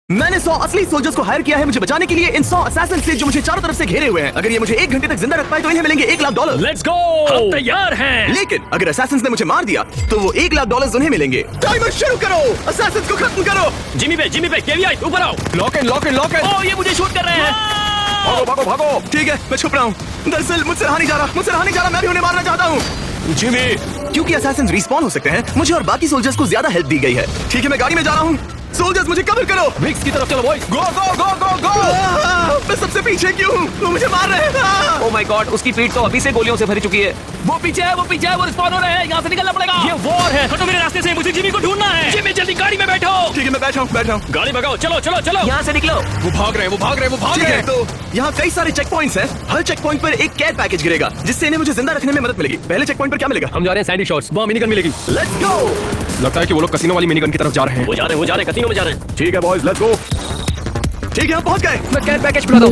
मैंने 100 असली सोल्जर्स को हायर किया है मुझे बचाने के लिए इन 100 असैसिन से जो मुझे चारों तरफ से घेरे हुए हैं। अगर ये मुझे 1 घंटे तक जिंदा रख पाए तो इन्हें मिलेंगे $1,00,000। लेट्स गो, हम तैयार हैं। लेकिन अगर असैसिन्स ने मुझे मार दिया तो वो $1,00,000 उन्हें मिलेंगे। टाइमर शुरू करो, असैसिन्स को खत्म करो। जिमी पे केवीआई ऊपर आओ। Lock in. ओह, ये मुझे शूट कर रहे हैं। भागो। ठीक है, मैं छुप रहा हूँ। दरअसल मुझसे रहा नहीं जा रहा। मैं भी उन्हें मारना चाहता हूँ। जिमी, क्योंकि असैसिन्स रिस्पॉन हो सकते हैं, मुझे और बाकी सोल्जर्स को ज्यादा हेल्प दी गई है। ठीक है, मैं गाड़ी में जा रहा हूँ। सोल्जर्स मुझे कवर करो। विक्स की तरफ चलो बॉय। गो। मैं सबसे पीछे क्यों हूँ? वो मुझे मार रहे हैं। ओह माय गॉड, उसकी पीठ तो अभी से गोलियों से भरी चुकी है। वो पीछे है, वो रिस्पॉन हो रहे हैं। यहाँ से निकलना पड़ेगा। ये वॉर है। हटो मेरे रास्ते से, मुझे जिमी को ढूंढना है। जिमी जल्दी गाड़ी में बैठो। ठीक है, मैं बैठा हूँ। गाड़ी भगाओ, चलो। यहाँ से निकलो। वो भाग रहे हैं। तो यहाँ कई सारे चेक पॉइंट्स हैं। हर चेक पॉइंट पर एक केयर पैकेज गिरेगा जिससे इन्हें मुझे जिंदा रखने में मदद मिलेगी। पहले चेक पॉइंट पर क्या मिलेगा? हम जा रहे हैं सैंडी शॉट्स, वहाँ मिनीगन मिलेगी। Let's go. लगता है कि वो लोग कसिनो वाली मिनीगन की तरफ जा रहे हैं। वो जा रहे हैं, कसिनो में जा रहे हैं। ठीक है बॉयज, लेट्स गो। ठीक है, हम पहुंच गए। मैं केयर पैकेज बुला दो।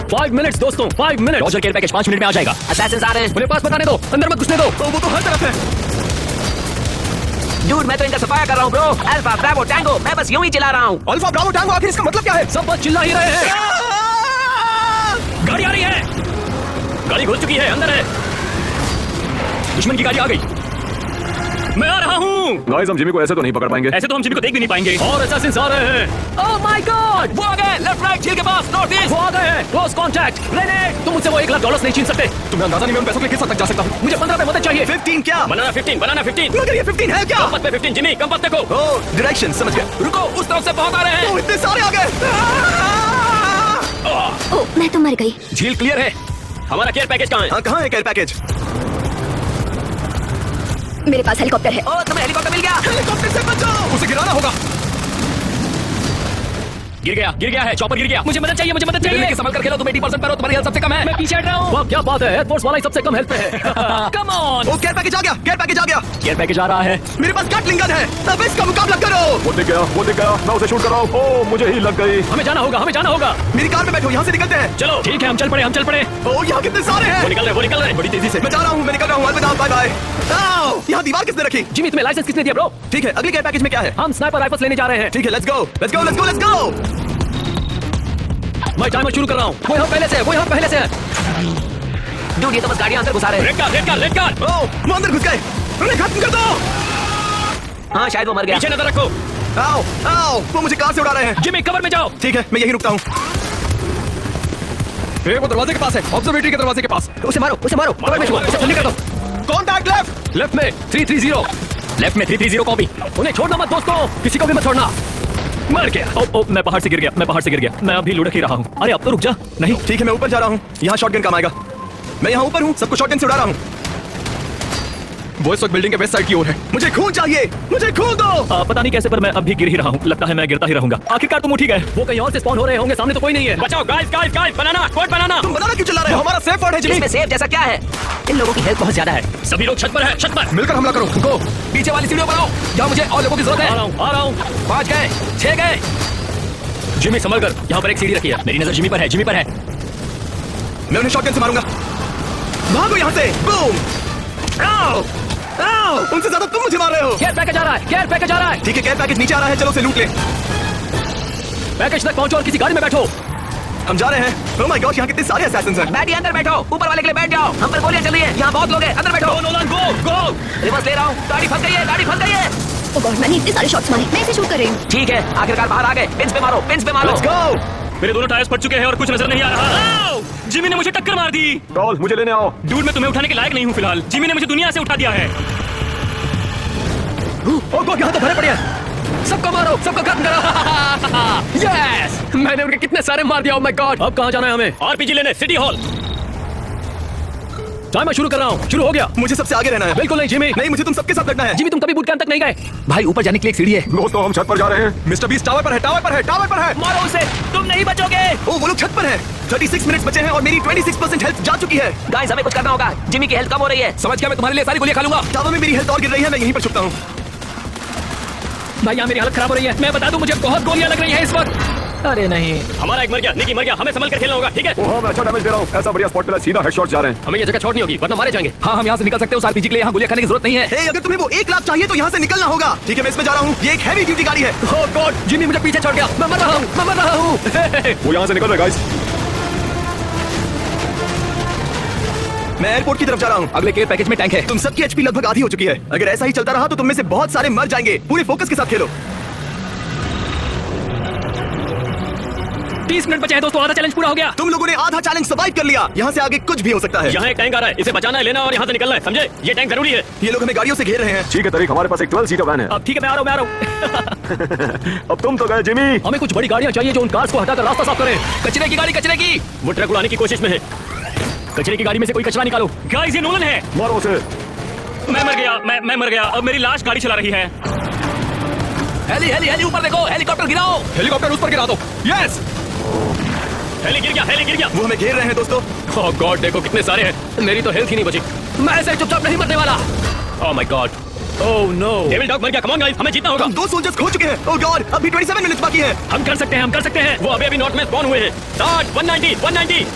5 मिनट्स दोस्तों, 5 minute. Roger, care package 5 minute में आ जाएगा। असैसिन्स आ रहे हैं। मुझे पास बताने दो, अंदर मत घुसने दो। वो तो हर तरफ है। डूड, मैं तो इनका सफाया कर रहा हूँ ब्रो। अल्फा ब्रावो टैंगो, मैं बस यूं ही चिल्ला रहा हूँ। अल्फा ब्रावो टैंगो, आखिर इसका मतलब क्या है? सब बस चिल्ला ही रहे हैं। गाड़ी आ रही है। गाड़ी घुस चुकी है, अंदर है। दुश्मन की गाड़ी आ गई। मैं आ रहा हूँ। गाइस, हम जिमी को ऐसे तो नहीं पकड़ पाएंगे। ऐसे तो हम जिमी को देख भी नहीं पाएंगे। और असैसिन्स आ रहे हैं। ओह माय गॉड, वो आ गए। लेफ्ट राइट झील के पास, नॉर्थ ईस्ट। वो आ गए हैं। Close contact. ग्रेनेड। तुम मुझसे वो $1,00,000 नहीं छीन सकते। तुम्हें अंदाजा नहीं, मैं उन पैसों के लिए किस हद तक जा सकता हूँ। मुझे 15 पे मदद चाहिए। 15 क्या? बनाना 15। मगर ये 15 है क्या? कंपास पे 15 जिमी, कंपास देखो। ओह, डायरेक्शन समझ गया। रुको, उस तरफ से बहुत आ रहे हैं। ओह, इतने सारे आ गए। ओह, मैं तो मर गई। झील क्लियर है। हमारा केयर पैकेज कहाँ है? हाँ, कहाँ है केयर पैकेज? मेरे पास हेलीकॉप्टर है। ओह, तुम्हें हेलीकॉप्टर मिल गया। हेलीकॉप्टर से बचाओ। उसे गिराना होगा। गिर गया है, चॉपर गिर गया। मुझे मदद चाहिए। लेकिन संभल कर खेलो, तुम 80% पर हो, तुम्हारी हेल्थ सबसे कम है। मैं पीछे हट रहा हूँ। वाह, क्या बात है, एयरफोर्स वाला ही सबसे कम हेल्थ पे है। Come on. Oh, care package आ गया। केयर पैकेज आ रहा है। मेरे पास गटलिंग गन है। अब इसका मुकाबला करो। वो दिख गया। मैं उसे शूट कर रहा हूँ। ओह, मुझे ही लग गई। हमें जाना होगा। मेरी कार में बैठो, यहाँ से निकलते हैं। चलो ठीक है, हम चल पड़े। ओ, यहाँ कितने सारे हैं। वो निकल रहे हैं बड़ी तेजी से। मैं जा रहा हूँ, मैं निकल रहा हूँ। अलविदा, बाय बाय। आओ, यहाँ दीवार किसने रखी? जिमी, तुम्हें लाइसेंस किसने दिया ब्रो? ठीक है, अगले केयर पैकेज में क्या है? हम स्नाइपर राइफल्स लेने जा रहे हैं। ठीक है, लेट्स गो। मैं टाइमर शुरू कर रहा हूँ। वो यहाँ पहले से है। डूड, ये तो बस गाड़ियाँ अंदर घुसा रहे हैं। Red car. ओ, वो अंदर घुस गए। उन्हें खत्म कर दो। हाँ, शायद वो मर गया। पीछे नजर रखो। आओ, वो मुझे कार से उड़ा रहे हैं। जिमी, कवर में जाओ। ठीक है, मैं यहीं रुकता हूँ। वो दरवाजे के पास है, ऑब्जर्वेटरी के दरवाजे के पास। उसे मारो। कवर में छुपो, उसे जल्दी कर दो। कॉन्टैक्ट लेफ्ट में 330 कॉपी। उन्हें छोड़ना मत दोस्तों, किसी को भी मत छोड़ना। मर गया। ओ, मैं पहाड़ से गिर गया। मैं अभी लुढ़क ही रहा हूँ। अरे अब तो रुक जा। नहीं, ठीक है, मैं ऊपर जा रहा हूँ। यहाँ शॉटगन काम आएगा। मैं यहाँ ऊपर हूँ, सबको शॉटगन से उड़ा रहा हूँ। वो इस वक्त बिल्डिंग के वेस्ट साइड की ओर है। मुझे खून चाहिए, मुझे खून दो। पता नहीं कैसे पर मैं अभी गिर ही रहा हूँ। लगता है मैं गिरता ही रहूंगा। आखिरकार तुम उठ ही गए। वो कहीं और से स्पॉन हो रहे होंगे, सामने तो कोई नहीं है। बचाओ गाइस, बनाना। तुम बनाना क्यों चला रहे हो? हमारा सेफ वर्ड है जिमी। इसमें सेफ जैसा क्या है? इन लोगों की हेल्थ बहुत ज्यादा है। सभी लोग छत पर। मिलकर हमला करो। गो, पीछे वाली सीढ़ियों पर आओ। यहाँ मुझे और लोगों की जरूरत है। आ रहा हूँ। 5 गए, 6 गए। जिमी संभल कर, यहाँ पर एक सीढ़ी रखी है। मेरी नजर जिमी पर है। मैं उन्हें शॉटगन से मारूंगा। भागो यहाँ से। बूम। आओ, उनसे ज्यादा तुम मुझे मार रहे हो। केयर पैकेज आ रहा है। ठीक है, केयर पैकेज नीचे आ रहा है, चलो उसे लूट ले। पैकेज तक पहुंचो और किसी गाड़ी में बैठो। हम जा रहे हैं। ओह माय गॉड, यहाँ कितने सारे असैसिन्स हैं। बैठिए, अंदर बैठो। ऊपर वाले के लिए बैठ जाओ। हम पर गोलियां चल रही है। यहाँ बहुत लोग हैं। अंदर बैठो। नोलान, गो। रिवर्स ले रहा हूँ। गाड़ी फंस गई है। ओह गॉड, मैंने इतने सारे शॉट्स मारे। मैं इसे शूट कर रही हूँ। ठीक है, आखिरकार बाहर आ गए। पिंस पे मारो। Let's go. मेरे दोनों टायर्स फट चुके हैं और कुछ नजर नहीं आ रहा। जिमी ने मुझे टक्कर मार दी। कॉल, मुझे लेने आओ। डूड, मैं तुम्हें उठाने के लायक नहीं हूँ फिलहाल। जिमी ने मुझे दुनिया से उठा दिया है। ओह गॉड, यहाँ तो भरे पड़े हैं। सबको मारो, सबको खत्म करो। यस, मैंने उनके कितने सारे मार दिया। ओह माय गॉड। अब कहाँ जाना है हमें? आरपीजी लेने, सिटी हॉल। टाइमर शुरू कर रहा हूँ। शुरू हो गया। मुझे सबसे आगे रहना है। बिल्कुल नहीं जिमी। नहीं, मुझे तुम सबके साथ लड़ना है। जिमी, तुम कभी बूट कैंप तक नहीं गए। भाई, ऊपर जाने के लिए एक सीढ़ी है। दोस्तों, हम छत पर जा रहे हैं। मिस्टर बीस्ट टावर पर है। मारो उसे, तुम नहीं बचोगे। ओह, वो लोग छत पर हैं। 36 मिनट्स बचे हैं और मेरी 26% हेल्थ जा चुकी है। गाइस, हमें कुछ करना होगा। जिमी की हेल्थ कम हो रही है। समझ गया, मैं तुम्हारे लिए सारी गोलियां खा लूंगा। टावर में मेरी हेल्थ और गिर रही है, मैं यहीं पर छुपता हूँ। भाई, यहाँ मेरी हालत खराब हो रही है। मैं बता दूं, मुझे बहुत गोलियां लग रही हैं इस वक्त। अरे नहीं, हमारा एक मर गया, निकी मर गया, हमें संभल कर खेलना होगा, ठीक है? ओह मैं अच्छा डैमेज दे रहा हूँ। ऐसा बढ़िया स्पॉट मिला, सीधा हेडशॉट जा रहे हैं। हमें ये जगह छोड़ नहीं होगी, वरना मारे जाएंगे। हाँ, हम यहाँ से निकल सकते हो, आरपीजी के लिए यहाँ गोलियां खाने की जरूरत नहीं है। हे, अगर तुम्हें वो 1 लाख चाहिए तो यहाँ से निकलना होगा। ठीक है, मैं इसमें जा रहा हूँ। ये एक हैवी ड्यूटी गाड़ी है। ओह गॉड, जिमी मुझे पीछे छोड़ गया, मैं मर रहा हूँ, मैं मर रहा हूँ। वो यहाँ से निकल रहे गाइस। मैं एयरपोर्ट की तरफ जा रहा हूँ। अगले केयर पैकेज में टैंक है। तुम सबकी एचपी लगभग आधी हो चुकी है। अगर ऐसा ही चलता रहा तो तुम में से बहुत सारे मर जाएंगे। पूरे फोकस के साथ खेलो। 30 मिनट बचे हैं दोस्तों, आधा चैलेंज पूरा हो गया। तुम लोगों ने आधा चैलेंज सर्वाइव कर लिया। यहाँ से आगे कुछ भी हो सकता है। यहाँ एक टैंक आ रहा है, इसे बचाना है, लेना और यहाँ से निकलना है, समझे? ये टैंक जरूरी है। ये लोग हमें गाड़ियों से घेर रहे हैं। ठीक है तरीक, हमारे पास एक 12 सीटर वैन है। अब ठीक है, मैं आ रहा हूँ। अब तुम तो गए जिमी। हमें कुछ बड़ी गाड़ियाँ चाहिए जो उन कार्स को हटाकर रास्ता साफ करें। कचरे की गाड़ी, कचरे की। वो ट्रक उड़ाने की कोशिश में है। कचरे की गाड़ी में से कोई कचरा निकालो। गाइस, ये नोलन है। मारो उसे। मैं मर गया, मैं मर गया। अब मेरी लाश गाड़ी चला रही है। हेली हेली हेली, ऊपर देखो, हेलीकॉप्टर गिराओ। हेलीकॉप्टर उस पर गिरा दो। यस, हेली गिर गया, हेली गिर गया। वो हमें घेर रहे हैं दोस्तों। ओह गॉड, देखो कितने सारे हैं। मेरी तो हेल्थ ही नहीं बची। मैं ऐसे चुपचाप नहीं मरने वाला। Oh my god, oh no, devil dog मर गया। कम ऑन गाइस, हमें जीतना होगा। हम 2 सोल्जर्स खो चुके हैं। ओह गॉड, अभी 27 मिनट बाकी है। हम कर सकते हैं, हम कर सकते हैं। वो अभी नॉर्थ में स्पॉन हुए हैं। 190 190।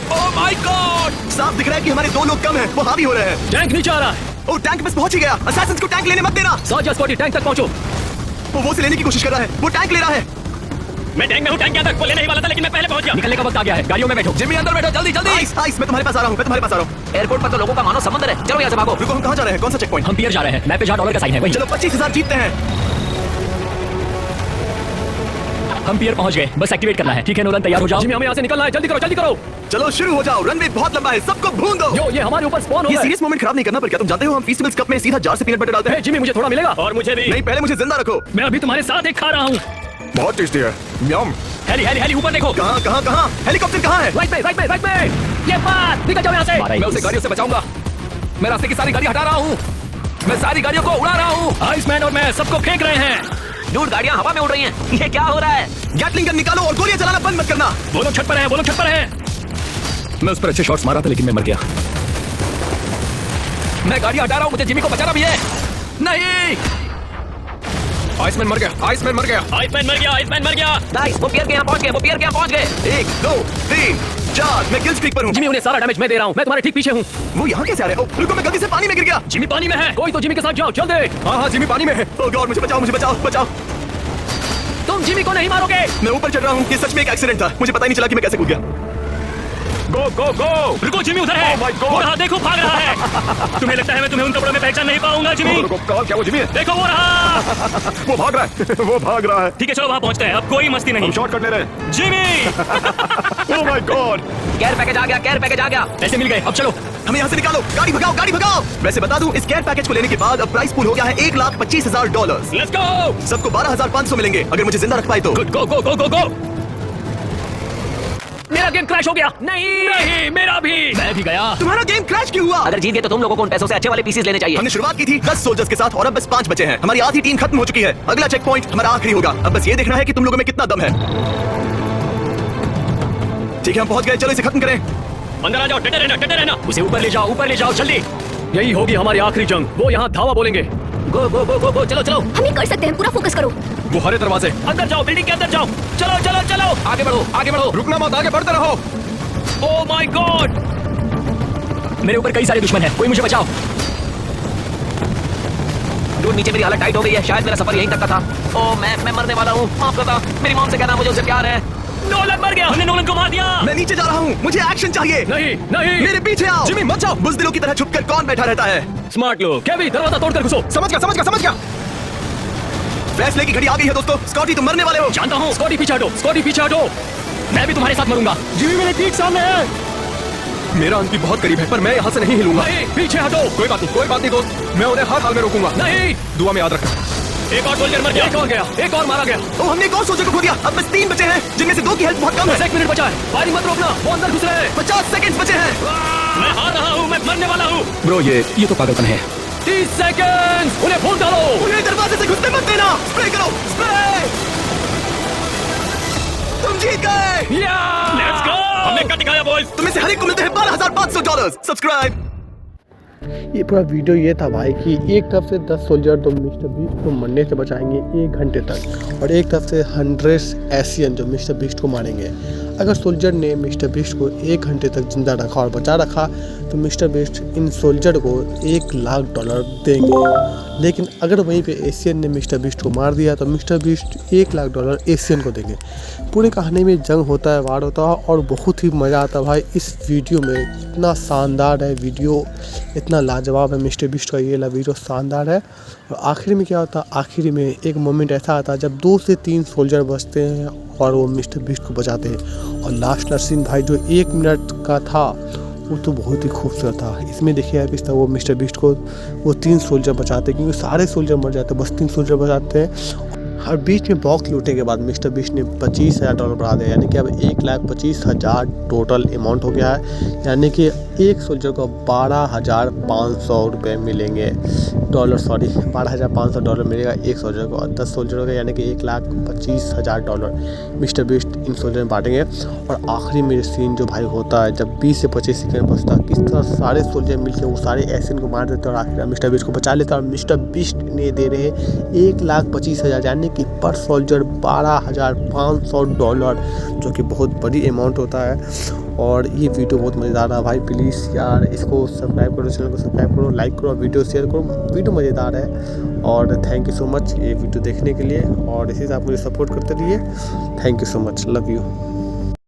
ओह माय गॉड, साफ दिख रहा है कि हमारे 2 लोग कम हैं। वो हावी हो रहे हैं। टैंक नीचे आ रहा है। ओह, टैंक बस पहुंच ही गया। असैसिन्स को टैंक लेने मत देना। साजा स्कॉटी, टैंक तक पहुंचो। वो से लेने की कोशिश कर रहा है। वो टैंक ले रहा है। मैं टैंक में हूं, टैंक के अंदर। वो लेने ही वाला था लेकिन मैं पहले पहुंच गया। निकलने का वक्त आ गया है, गाड़ियों में बैठो। जिमी अंदर बैठो, जल्दी जल्दी। आइस, आइस, मैं तुम्हारे पास आ रहा हूँ। मैं तुम्हारे पास आ रहा हूँ। एयरपोर्ट पर तो लोगों का मानो समुद्र है। चलो यहाँ से भागो। रुको, हम कहाँ जा रहे हैं? कौन सा चेक पॉइंट? हम पियर जा रहे हैं। मैप पे जहाँ डॉलर का साइन है वहीं। चलो 25,000 जीतते हैं। हम पियर पहुंच गए, बस एक्टिवेट करना है। ठीक है नोलन, तैयार हो जाओ। जिमी, हमें यहाँ से निकलना है, जल्दी करो, जल्दी करो। चलो शुरू हो जाओ। रनवे बहुत लंबा है, सबको भून दो। यो, ये हमारे ऊपर स्पॉन हो ये गए। सीरियस मोमेंट खराब नहीं करना, पर क्या तुम जानते हो हम फेस्टिवल्स कप में सीधा जार से पीनट बटर डालते हैं? जिमी, मुझे थोड़ा मिलेगा। और मुझे भी। नहीं, पहले मुझे जिंदा रखो। मैं अभी तुम्हारे साथ एक खा रहा हूँ। बहुत टेस्टी है। यम। हेली हेली हेली, ऊपर देखो। कहाँ कहाँ कहाँ? हेलीकॉप्टर कहाँ है? राइट में, राइट में, राइट में। ये बात, निकल जाओ यहाँ से। मैं उसे गाड़ियों से बचाऊंगा। मैं रास्ते की सारी गाड़ी हटा रहा हूँ। मैं सारी गाड़ियों को उड़ा रहा हूँ। आइसमैन और मैं सबको फेंक रहे हैं। डूड, गाड़ियाँ हवा में उड़ रही हैं। ये क्या हो रहा है? गैटलिंग गन निकालो और गोलियां चलाना बंद मत करना। वो लोग छत पर हैं, वो लोग छत पर हैं। मैं उस पर अच्छे शॉट्स मारा था लेकिन मैं मर गया। मैं गाड़ी हटा रहा हूँ, मुझे जिमी को बचाना भी है। नहीं, आइसमैन मर गया, आइसमैन मर गया। आइसमैन मर गया, आइसमैन मर गया। गाइस, वो पियर के यहाँ पहुँच गए, वो पियर के यहाँ पहुँच गए। 1 2 3 4, मैं किल स्ट्रीक पर हूँ। जिमी, उन्हें सारा डैमेज मैं दे रहा हूँ। मैं तुम्हारे ठीक पीछे हूँ। वो यहाँ कैसे आ रहे हैं? रुको, मैं गलती से पानी में गिर गया। जिमी पानी में है। कोई तो जिमी के साथ जाओ, चल दे। हाँ हाँ, जिमी पानी में है। ओह गॉड, मुझे बचाओ, मुझे बचाओ, बचाओ। तुम जिमी को नहीं मारोगे। मैं ऊपर चढ़ रहा हूँ। ये सच में एक एक्सीडेंट था। मुझे पता ही नहीं चला कि मैं कैसे कूद गया। गो गो गो। रुको, जिमी उधर है। Oh my God. वो रहा, देखो भाग रहा है। तुम्हें लगता है मैं तुम्हें उन कपड़ों में पहचान नहीं पाऊंगा जिमी? रुको, कॉल क्या वो जिमी है? देखो वो रहा। वो भाग रहा है। वो भाग रहा है। ठीक है, चलो वहां पहुंचते हैं। अब कोई मस्ती नहीं। हम शॉर्टकट ले रहे हैं। Jimmy, oh my god. Care package आ गया, केयर पैकेज आ गया। ऐसे मिल गए। अब चलो। हमें यहाँ से निकालो। गाड़ी भगाओ, गाड़ी भगाओ। वैसे बता दूं, इस केयर पैकेज को लेने के बाद अब प्राइस पूल हो गया है $1,25,000। Let's go. सबको 12,500 मिलेंगे अगर मुझे जिंदा रख पाए तो। गुड, गो गो गो गो गो। मेरा गेम क्रैश हो गया। नहीं, मेरा भी। मैं भी गया। तुम्हारा गेम क्रैश क्यों हुआ? अगर जीत गए तो तुम लोगों को उन पैसों से अच्छे वाले पीसेस लेने चाहिए। हमने शुरुआत की थी 10 सोल्जर्स के साथ और अब बस 5 बचे हैं। हमारी आधी टीम खत्म हो चुकी है। अगला चेक पॉइंट हमारा आखिरी होगा। अब बस ये देखना है कि तुम लोगों में कितना दम है। ठीक है, हम पहुंच गए। चलो इसे खत्म करें। अंदर आ जाओ, डटे रहना, डटे रहना। उसे ऊपर ले जाओ, ऊपर ले जाओ, जल्दी। यही होगी हमारी आखिरी जंग। वो यहाँ धावा बोलेंगे। गो गो गो गो गो, चलो चलो। हम ये कर सकते हैं, पूरा फोकस करो। वो हरे दरवाजे। अंदर जाओ, बिल्डिंग के अंदर जाओ। चलो चलो चलो, आगे बढ़ो, आगे बढ़ो। रुकना मत, आगे बढ़ते रहो। ओह माय गॉड, मेरे ऊपर कई सारे दुश्मन हैं। कोई मुझे बचाओ। डूड, नीचे मेरी हालत टाइट हो गई है। शायद मेरा सफर यहीं तक का था। ओह, मैं मरने वाला हूँ। माफ करना। मेरी मॉम से कहना मुझे उससे प्यार है। नोलन मर गया। हमने नोलन को मार दिया। मैं नीचे जा रहा हूँ। मुझे एक्शन चाहिए। नहीं नहीं, मेरे पीछे आओ। जिमी मत जाओ। बुज़दिलों की तरह छुपकर कौन बैठा रहता है? स्मार्ट लोग। केवी, दरवाजा तोड़कर घुसो। समझ गया, समझ गया, समझ गया। फैसले की घड़ी आ गई है दोस्तों। स्कॉटी, तुम मरने वाले हो। जानता हूँ। स्कॉटी पीछे हटो, स्कॉटी पीछे हटो। मैं भी तुम्हारे साथ मरूंगा। जिमी मेरे ठीक सामने है। मेरा अंत भी बहुत करीब है, पर मैं यहाँ से नहीं हिलूंगा। नहीं, पीछे हटो। कोई बात नहीं, कोई बात नहीं दोस्त। मैं उन्हें हर हाल में रोकूंगा। नहीं, दुआ में याद रखना। एक और सोल्जर मर गया। एक और गया, एक और मारा गया। ओह, हमने एक और सोल्जर को खो दिया। अब बस 3 बचे हैं, जिनमें से 2 की हेल्थ बहुत कम बस है। 1 मिनट बचा है। फायरिंग मत रोकना, वो अंदर घुस रहे हैं। 50 सेकंड्स बचे हैं। मैं हार रहा हूँ, मैं मरने वाला हूँ। ब्रो, ये तो पागलपन है। 30 सेकंड, उन्हें फोन डालो। उन्हें दरवाजे से घुसने मत देना। स्प्रे करो, स्प्रे। तुम जीत गए। Let's go. हमने क्या दिखाया बॉयज? तुम्हें से हर एक को मिलते हैं $12,500। सब्सक्राइब। ये पूरा वीडियो ये था भाई कि एक तरफ से 10 सोल्जर तो मिस्टर बीस्ट को मरने से बचाएंगे 1 घंटे तक, और एक तरफ से 100 एशियन जो मिस्टर बीस्ट को मारेंगे। अगर सोल्जर ने मिस्टर बीस्ट को 1 घंटे तक जिंदा रखा और बचा रखा तो मिस्टर बीस्ट इन सोल्जर को $1 लाख देंगे। लेकिन अगर वहीं पे एशियन ने मिस्टर बीस्ट को मार दिया तो मिस्टर बीस्ट $1 लाख एशियन को देंगे। पूरी कहानी में जंग होता है, वार होता है और बहुत ही मज़ा आता है भाई इस वीडियो में। इतना शानदार है वीडियो, इतना लाजवाब है मिस्टर बीस्ट का ये वाला वीडियो, शानदार है। और आखिर में क्या होता है, आखिर में एक मोमेंट ऐसा आता है जब 2 से 3 सोल्जर बचते हैं और वो मिस्टर बीस्ट को बचाते हैं। और लास्ट सीन भाई जो 1 मिनट का था वो तो बहुत ही खूबसूरत था। इसमें देखिए आप इस तरह वो मिस्टर बीस्ट को वो 3 सोल्जर बचाते हैं, क्योंकि सारे सोल्जर मर जाते हैं, बस 3 सोल्जर बचाते हैं। और बीच में बॉक्स लूटने के बाद मिस्टर बीस्ट ने $25,000 बढ़ा दिया, यानी कि अब $1,25,000 टोटल अमाउंट हो गया है। यानी कि एक सोल्जर को $12,500 मिलेंगे, $12,500 मिलेगा एक सोल्जर को, और 10 सोल्जर हो गए यानी कि $1,25,000 मिस्टर बीस्ट इन सोल्जर में बांटेंगे। और आखिरी में सीन जो भाई होता है जब 20 से 25 सेकंड बचता है, किस तरह सारे सोल्जर मिलकर वो सारे एशियन को मार देते हैं और आखिर मिस्टर बीस्ट को बचा लेता है। और मिस्टर बीस्ट ने दे रहे $1,25,000 यानी कि पर सोल्जर $12,500, जो कि बहुत बड़ी अमाउंट होता है। और ये वीडियो बहुत मज़ेदार है भाई, प्लीज़ यार इसको सब्सक्राइब करो, चैनल को सब्सक्राइब करो, लाइक करो, वीडियो शेयर करो, वीडियो मज़ेदार है। और थैंक यू सो मच ये वीडियो देखने के लिए, और इसी तरह आप मुझे सपोर्ट करते रहिए। Thank you so much, love you.